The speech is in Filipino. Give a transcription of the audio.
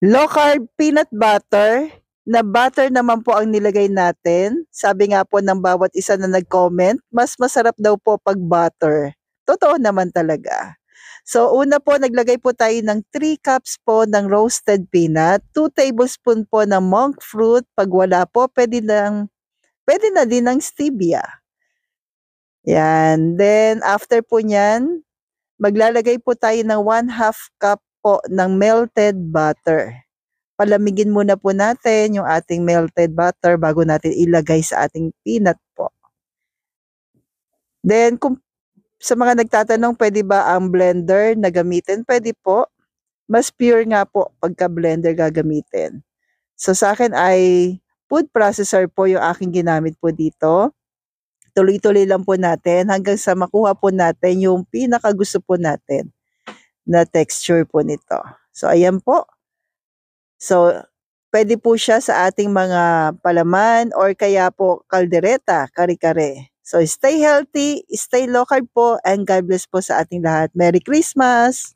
Low carb peanut butter, na butter naman po ang nilagay natin. Sabi nga po ng bawat isa na nag-comment, mas masarap daw po pag butter. Totoo naman talaga. So una po, naglagay po tayo ng 3 cups po ng roasted peanut, 2 tablespoon po ng monk fruit, pag wala po pwede na din ng stevia. Yan. Then after po niyan, maglalagay po tayo ng 1/2 cup po ng melted butter. Palamigin muna po natin yung ating melted butter bago natin ilagay sa ating peanut po. Then kung sa mga nagtatanong pwede ba ang blender na gamitin? Pwede po. Mas pure nga po pagka blender gagamitin. So sa akin ay food processor po yung aking ginamit po dito. Tuloy-tuloy lang po natin hanggang sa makuha po natin yung pinakagusto po natin na texture po nito. So ayan po. So pwede po siya sa ating mga palaman or kaya po kaldereta, kare-kare. So stay healthy, stay low carb po, and God bless po sa ating lahat. Merry Christmas!